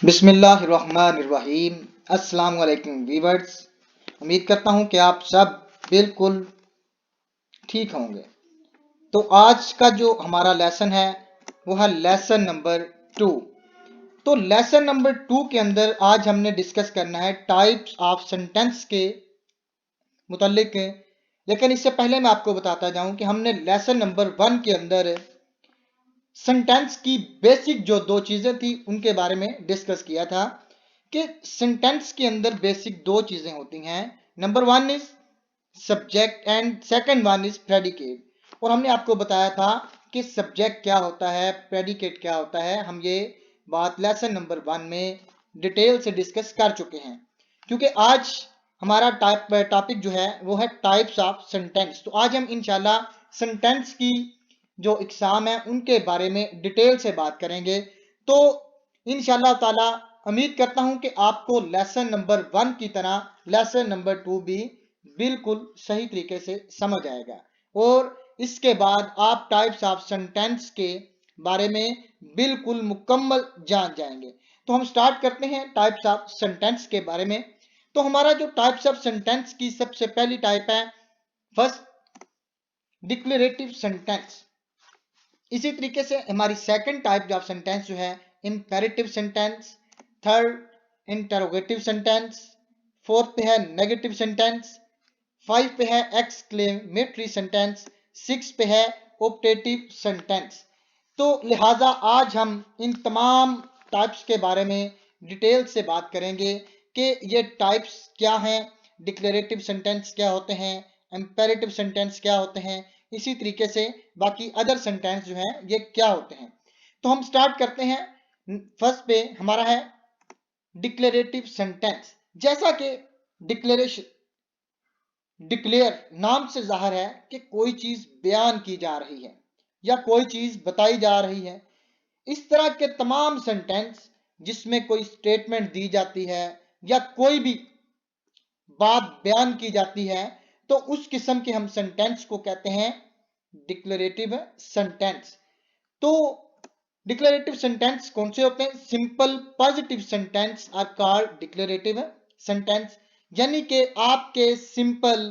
बिस्मिल्लाहिर्रहमानिर्रहीम। अस्सलाम वालेकुम वीवर्स। उम्मीद करता हूँ कि आप सब बिल्कुल ठीक होंगे। तो आज का जो हमारा लेसन है वो है लेसन नंबर 2। तो लेसन नंबर 2 के अंदर आज हमने डिस्कस करना है टाइप्स ऑफ सेंटेंस के मुतालिक। लेकिन इससे पहले मैं आपको बताता जाऊं कि हमने लेसन नंबर 1 के अंदर सेंटेंस की बेसिक जो दो चीजें थी उनके बारे में डिस्कस किया था कि सेंटेंस के अंदर बेसिक दो चीजें होती हैं। Number 1 is subject and second one is predicate. और हमने आपको बताया था कि सब्जेक्ट क्या होता है, प्रेडिकेट क्या होता है। हम ये बात लेसन नंबर 1 में डिटेल से डिस्कस कर चुके हैं। क्योंकि आज हमारा टॉपिक जो है वो है टाइप्स ऑफ सेंटेंस। तो आज हम इंशाल्लाह सेंटेंस की जो एग्जाम है उनके बारे में डिटेल से बात करेंगे। तो इंशाल्लाह ताला उम्मीद करता हूं कि आपको लेसन नंबर 1 की तरह लेसन नंबर 2 भी बिल्कुल सही तरीके से समझ आएगा और इसके बाद आप टाइप्स ऑफ सेंटेंस के बारे में बिल्कुल मुकम्मल जान जाएंगे। तो हम स्टार्ट करते हैं टाइप्स ऑफ सेंटेंस के बारे में। तो हमारा जो टाइप्स ऑफ सेंटेंस की सबसे पहली टाइप है फर्स्ट डिक्लेरेटिव सेंटेंस। इसी तरीके से हमारी सेकंड टाइप ऑफ सेंटेंस जो है imperative sentence, third interrogative sentence, fourth पे है नेगेटिव सेंटेंस, 5 पे है एक्सक्लेमेटरी सेंटेंस, 6 पे है ऑप्टेटिव सेंटेंस। तो लिहाजा आज हम इन तमाम टाइप्स के बारे में डिटेल से बात करेंगे कि ये टाइप्स क्या हैं, डिक्लेरेटिव सेंटेंस क्या होते हैं, इंपेरेटिव सेंटेंस क्या होते हैं, इसी तरीके से बाकी अदर सेंटेंस जो हैं ये क्या होते हैं। तो हम स्टार्ट करते हैं। फर्स्ट पे हमारा है डिक्लेरेटिव सेंटेंस। जैसा कि डिक्लेरेशन डिक्लेयर नाम से जाहिर है कि कोई चीज बयान की जा रही है या कोई चीज बताई जा रही है। इस तरह के तमाम सेंटेंस जिसमें कोई स्टेटमेंट दी जाती है या कोई भी बात बयान की जाती है तो उस किस्म के हम सेंटेंस को कहते हैं डिक्लेरेटिव सेंटेंस। तो डिक्लेरेटिव सेंटेंस कौन से होते हैं? Simple positive sentence are called declarative sentence. यानी कि आपके सिंपल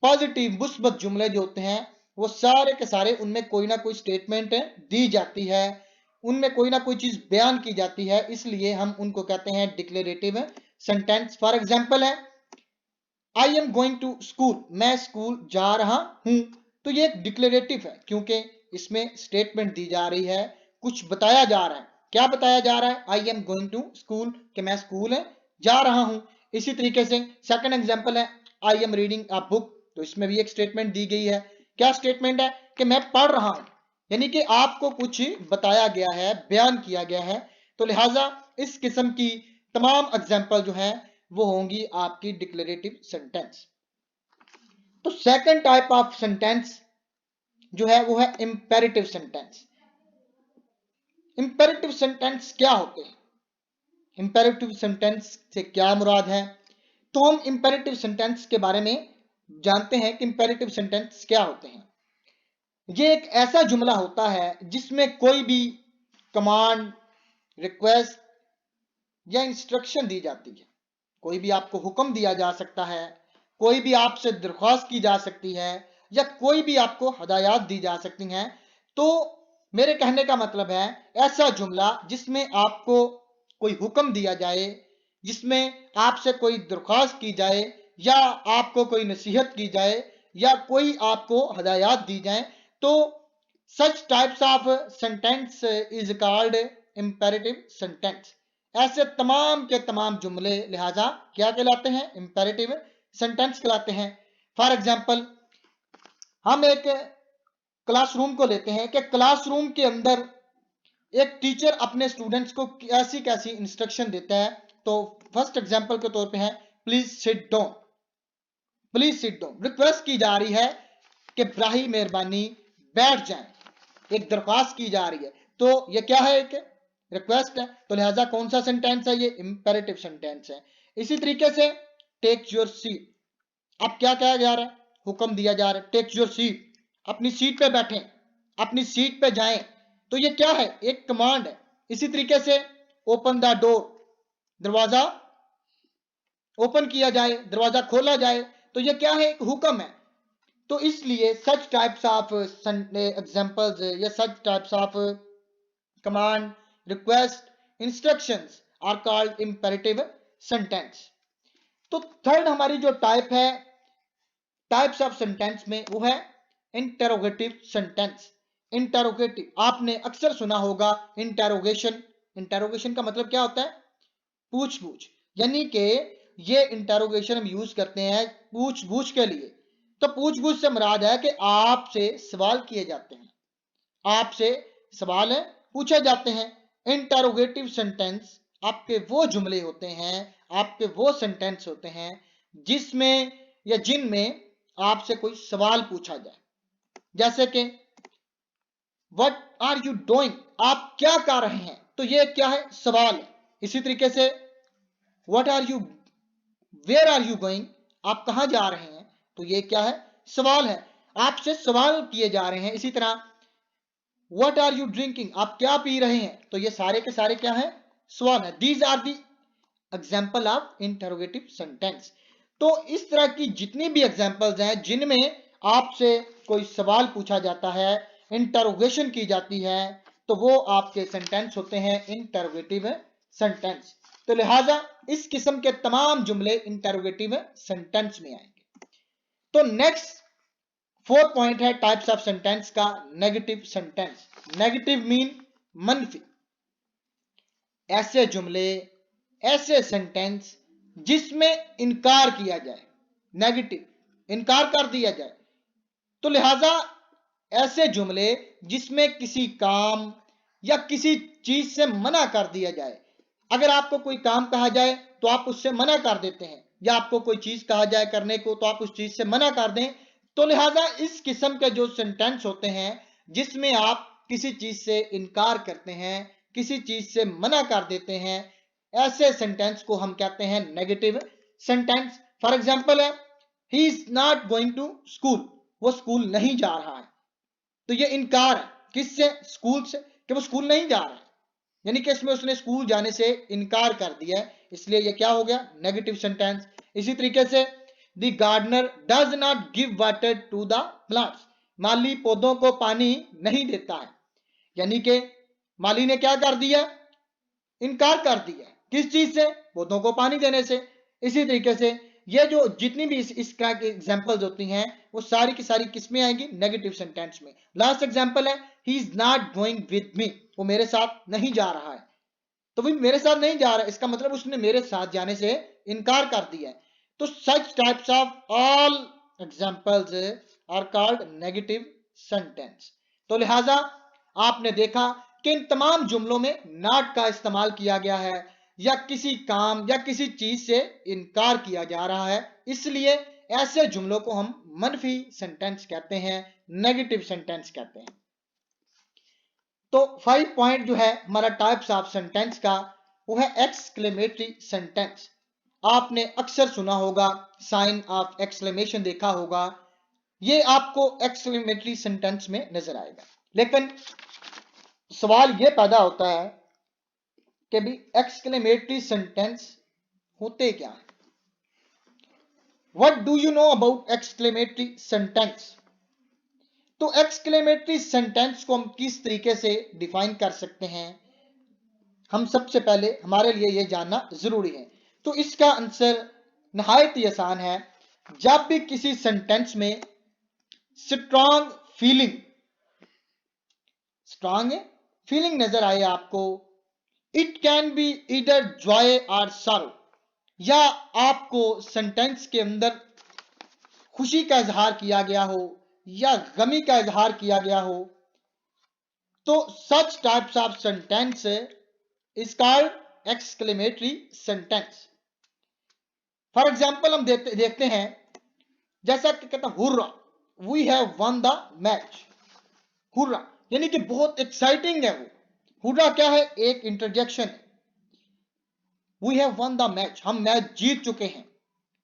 पॉजिटिव मुस्बत जुमले जो होते हैं वो सारे के सारे उनमें कोई ना कोई स्टेटमेंट दी जाती है, उनमें कोई ना कोई चीज बयान की जाती है, इसलिए हम उनको कहते हैं डिक्लेरेटिव सेंटेंस। फॉर एग्जाम्पल है I am going to school, मैं स्कूल जा रहा हूं। तो ये एक डिक्लेरेटिव है क्योंकि इसमें स्टेटमेंट दी जा रही है, कुछ बताया जा रहा है। क्या बताया जा रहा है? I am going to school, कि मैं स्कूल जा रहा हूं। इसी तरीके से सेकंड एग्जांपल है I am reading a book. तो इसमें भी एक स्टेटमेंट दी गई है। क्या स्टेटमेंट है? कि मैं पढ़ रहा हूं, यानी कि आपको कुछ बताया गया है, बयान किया गया है। तो लिहाजा इस किस्म की तमाम एग्जाम्पल जो है वो होंगी आपकी डिक्लेरेटिव सेंटेंस। तो सेकंड टाइप ऑफ सेंटेंस जो है वो है इंपेरेटिव सेंटेंस। इंपेरेटिव सेंटेंस क्या होते हैं? इंपेरेटिव सेंटेंस से क्या मुराद है? तो हम इंपेरेटिव सेंटेंस के बारे में जानते हैं कि इंपेरेटिव सेंटेंस क्या होते हैं। ये एक ऐसा जुमला होता है जिसमें कोई भी कमांड, रिक्वेस्ट या इंस्ट्रक्शन दी जाती है। कोई भी आपको हुक्म दिया जा सकता है, कोई भी आपसे दरख्वास्त की जा सकती है या कोई भी आपको हदायत दी जा सकती हैं। तो मेरे कहने का मतलब है ऐसा जुमला जिसमें आपको कोई हुक्म दिया जाए, जिसमें आपसे कोई दरख्वास्त की जाए या आपको कोई नसीहत की जाए या कोई आपको हदायत दी जाए, तो such types of sentence is called imperative sentence. ऐसे तमाम के तमाम जुमले लिहाजा क्या कहलाते हैं? इंपेरेटिव सेंटेंस कहलाते हैं। फॉर एग्जाम्पल हम एक क्लासरूम को लेते हैं कि क्लासरूम के अंदर एक टीचर अपने स्टूडेंट्स को कैसी कैसी इंस्ट्रक्शन देता है। तो फर्स्ट एग्जाम्पल के तौर पे है please sit down, please sit down. Request की जा रही है कि बराही मेहरबानी बैठ जाएं, एक दरख्वास्त की जा रही है। तो ये क्या है? एक रिक्वेस्ट है। तो लिहाजा कौन सा सेंटेंस है? ये इंपेरेटिव सेंटेंस है। इसी तरीके से टेक योर सीट, अब क्या कहा जा रहा है? हुक्म दिया जा रहा है टेक योर सीट, अपनी सीट पे बैठें, अपनी सीट पे जाएं। तो ये क्या है? एक कमांड है। इसी तरीके से ओपन द डोर, दरवाजा ओपन किया जाए, दरवाजा खोला जाए, तो ये क्या है? एक हुक्म है। तो इसलिए सच टाइप्स ऑफ एग्जांपल्स या such types of command, request, instructions are called imperative sentence. तो थर्ड हमारी जो टाइप है टाइप्स ऑफ सेंटेंस में, वो है इंटेरोगेटिव सेंटेंस। इंटेरोगेटिव आपने अक्सर सुना होगा, इंटेरोगेशन। इंटेरोगेशन का मतलब क्या होता है? पूछ पूछ, यानी कि ये इंटेरोगेशन हम यूज करते हैं पूछ पूछ के लिए। तो पूछ पूछ से मुराद है कि आपसे सवाल किए जाते हैं, आपसे सवाल है पूछे जाते हैं। इंटेरोगेटिव सेंटेंस आपके वो जुमले होते हैं, आपके वो सेंटेंस होते हैं जिसमें या जिनमें आपसे कोई सवाल पूछा जाए। जैसे कि व्हाट आर यू डूइंग, आप क्या कर रहे हैं, तो ये क्या है? सवाल है। इसी तरीके से what are you where are you going, आप कहां जा रहे हैं, तो ये क्या है? सवाल है, आपसे सवाल किए जा रहे हैं। इसी तरह व्हाट आर यू ड्रिंकिंग, आप क्या पी रहे हैं, तो ये सारे के सारे क्या है? सवाल है। These are the example of interrogative sentence. तो इस तरह की जितनी भी एग्जाम्पल्स हैं जिनमें आपसे कोई सवाल पूछा जाता है, इंटरोगेशन की जाती है, तो वो आपके सेंटेंस होते हैं इंटरोगेटिव सेंटेंस। तो लिहाजा इस किस्म के तमाम जुमले इंटरोगेटिव सेंटेंस में आएंगे। तो नेक्स्ट 4 पॉइंट है टाइप्स ऑफ सेंटेंस का, नेगेटिव सेंटेंस। नेगेटिव मीन मनफी। ऐसे जुमले, ऐसे सेंटेंस जिसमें इनकार किया जाए, नेगेटिव, इनकार कर दिया जाए। तो लिहाजा ऐसे जुमले जिसमें किसी काम या किसी चीज से मना कर दिया जाए। अगर आपको कोई काम कहा जाए तो आप उससे मना कर देते हैं, या आपको कोई चीज कहा जाए करने को तो आप उस चीज से मना कर दें। तो लिहाजा इस किस्म के जो सेंटेंस होते हैं जिसमें आप किसी चीज से इनकार करते हैं, किसी चीज से मना कर देते हैं, ऐसे सेंटेंस को हम कहते हैं नेगेटिव सेंटेंस। फॉर एग्जाम्पल है, he is not going to school, वो स्कूल नहीं जा रहा है। तो ये इनकार है, किससे? स्कूल से, कि वो स्कूल नहीं जा रहा है, यानी कि इसमें उसने स्कूल जाने से इनकार कर दिया है, इसलिए ये क्या हो गया? Negative sentence. इसी तरीके से the gardener does not give water to the plants, माली पौधों को पानी नहीं देता है, यानी कि माली ने क्या कर दिया? इनकार कर दिया। किस चीज से? पौधों को पानी देने से। इसी तरीके से ये जो जितनी भी इस तरह की एग्जांपल्स होती हैं वो सारी की सारी किस में आएंगी? नेगेटिव सेंटेंस में। लास्ट एग्जांपल है, he is not going with me, वो मेरे साथ नहीं जा रहा है। तो भी मेरे साथ नहीं जा रहा है, इसका मतलब उसने मेरे साथ जाने से इनकार कर दिया है। तो such types of all examples are called negative sentence. तो लिहाजा आपने देखा कि इन तमाम जुमलों में नॉट का इस्तेमाल किया गया है, या किसी काम या किसी चीज से इनकार किया जा रहा है, इसलिए ऐसे जुमलों को हम मनफी सेंटेंस कहते हैं, नेगेटिव सेंटेंस कहते हैं। तो 5 पॉइंट जो है हमारा टाइप्स ऑफ सेंटेंस का, वो है एक्सक्लेमेटरी सेंटेंस। आपने अक्सर सुना होगा, साइन ऑफ एक्सक्लेमेशन देखा होगा, ये आपको एक्सक्लेमेटरी सेंटेंस में नजर आएगा। लेकिन सवाल ये पैदा होता है कि भी एक्सक्लेमेटरी सेंटेंस होते क्या है? What do you know about exclamatory sentence? तो एक्सक्लेमेटरी सेंटेंस को हम किस तरीके से डिफाइन कर सकते हैं, हम सबसे पहले हमारे लिए यह जानना जरूरी है। तो इसका आंसर नहायत ही आसान है। जब भी किसी सेंटेंस में स्ट्रांग फीलिंग नजर आए आपको, it can be either Joy और सॉरो, या आपको सेंटेंस के अंदर खुशी का इजहार किया गया हो या गमी का इजहार किया गया हो, तो such types of sentence is called exclamatory sentence. For example हम देखते हैं, जैसा कि कहता hurrah, we have won the match. Hurrah यानी कि बहुत एक्साइटिंग है वो। हुर्रा क्या है? एक इंटरजेक्शन है। We have won the match, हम मैच जीत चुके हैं।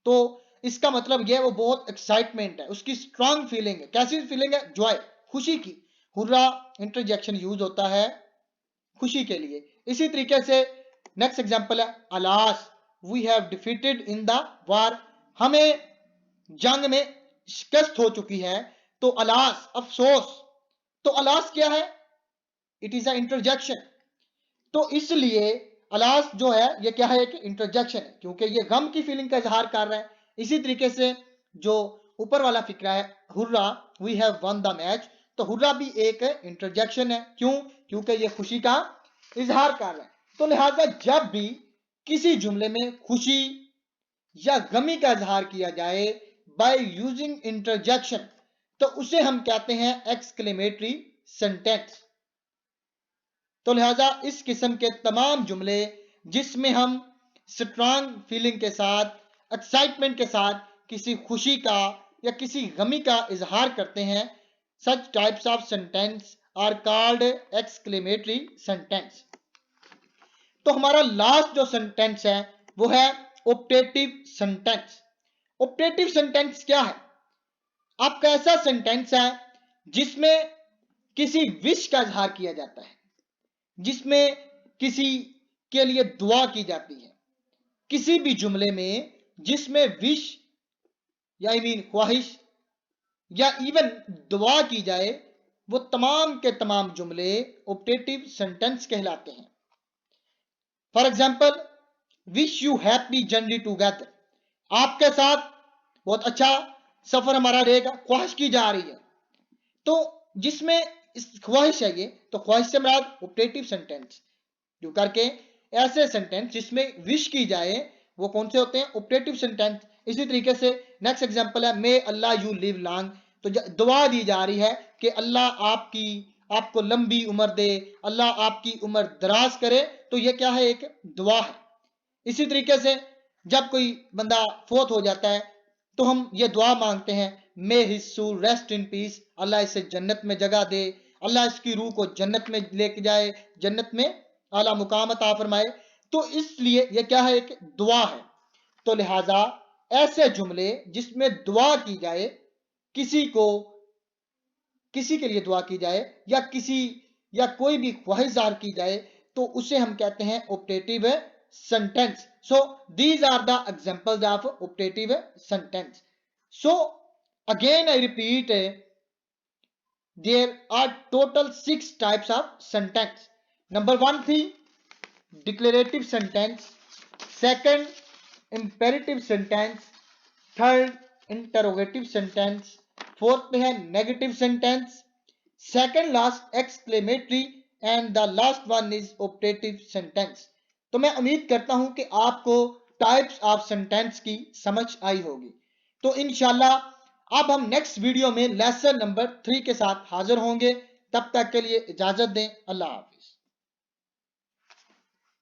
तो इसका मतलब यह वो बहुत एक्साइटमेंट है, उसकी स्ट्रांग फीलिंग है। कैसी फीलिंग है? जॉय, खुशी की। हुर्रा इंटरजेक्शन यूज होता है खुशी के लिए। इसी तरीके से नेक्स्ट एग्जांपल है alas we have defeated in the war, हमें जंग में शिकस्त हो चुकी है। तो अलास अफसोस, तो अलास क्या है? It is a interjection. तो इसलिए अलास जो है ये क्या है? एक इंटरजेक्शन है, क्योंकि ये गम की फीलिंग का इजहार कर रहा है। इसी तरीके से जो ऊपर वाला फिक्रा है hurrah we have won the match, तो हुर्रा भी एक इंटरजेक्शन है। क्यों? क्योंकि ये खुशी का इजहार कर रहा है। तो लिहाजा जब भी किसी जुमले में खुशी या गमी का इजहार किया जाए बाय यूजिंग इंटरजेक्शन, तो उसे हम कहते हैं एक्सक्लेमेटरी सेंटेंस। तो लिहाजा इस किस्म के तमाम जुमले जिसमें हम स्ट्रांग फीलिंग के साथ, एक्साइटमेंट के साथ किसी खुशी का या किसी गमी का इजहार करते हैं, such types of sentence are called exclamatory sentence. तो हमारा लास्ट जो सेंटेंस है वो है ऑप्टेटिव सेंटेंस। ऑप्टेटिव सेंटेंस क्या है? आपका ऐसा सेंटेंस है जिसमें किसी विश का इजहार किया जाता है, जिसमें किसी के लिए दुआ की जाती है। किसी भी जुमले में जिसमें विश या ख्वाहिश या इवन दुआ की जाए, वो तमाम के तमाम जुमले ऑप्टेटिव सेंटेंस कहलाते हैं। For example, wish you happy journey together, आपके साथ बहुत अच्छा सफर हमारा रहेगा, ख्वाहिश की जा रही है। तो जिसमें इस ख्वाहिश है ये, तो ख्वाहिश से मुराद ऑप्टेटिव सेंटेंस, जो करके ऐसे सेंटेंस जिसमें विश की जाए वो कौन से होते हैं? Optative sentence. इसी तरीके से नेक्स्ट एग्जांपल है मे अल्लाह यू लिव लॉन्ग, तो दुआ दी जा रही है कि अल्लाह आपको लंबी उम्र दे, अल्लाह आपकी उम्र दराज करे, तो ये क्या है? एक दुआ है। इसी तरीके से जब कोई बंदा फोत हो जाता है तो हम ये दुआ मांगते हैं may his soul rest in peace, Allah इसे जन्नत में जगह दे, अल्लाह इसकी रूह को जन्नत में लेके जाए, जन्नत में आला मुकाम अता फरमाए। तो इसलिए ये क्या है? एक दुआ है। तो लिहाजा ऐसे जुमले जिसमें दुआ की जाए, किसी के लिए दुआ की जाए या कोई भी ख्वाहिश ज़ाहिर की जाए, तो उसे हम कहते हैं optative sentence. So these are the examples of optative sentence. So again I repeat, there are total 6 types of sentence. Number 1 थी declarative sentence, second imperative sentence, third interrogative sentence, fourth पे है negative sentence, second last exclamatory and the last one is optative sentence. तो मैं उम्मीद करता हूं कि आपको टाइप्स ऑफ सेंटेंस की समझ आई होगी। तो इंशाल्लाह अब हम नेक्स्ट वीडियो में लेसन नंबर 3 के साथ हाजिर होंगे। तब तक के लिए इजाजत दें। अल्लाह हाफ़िज़।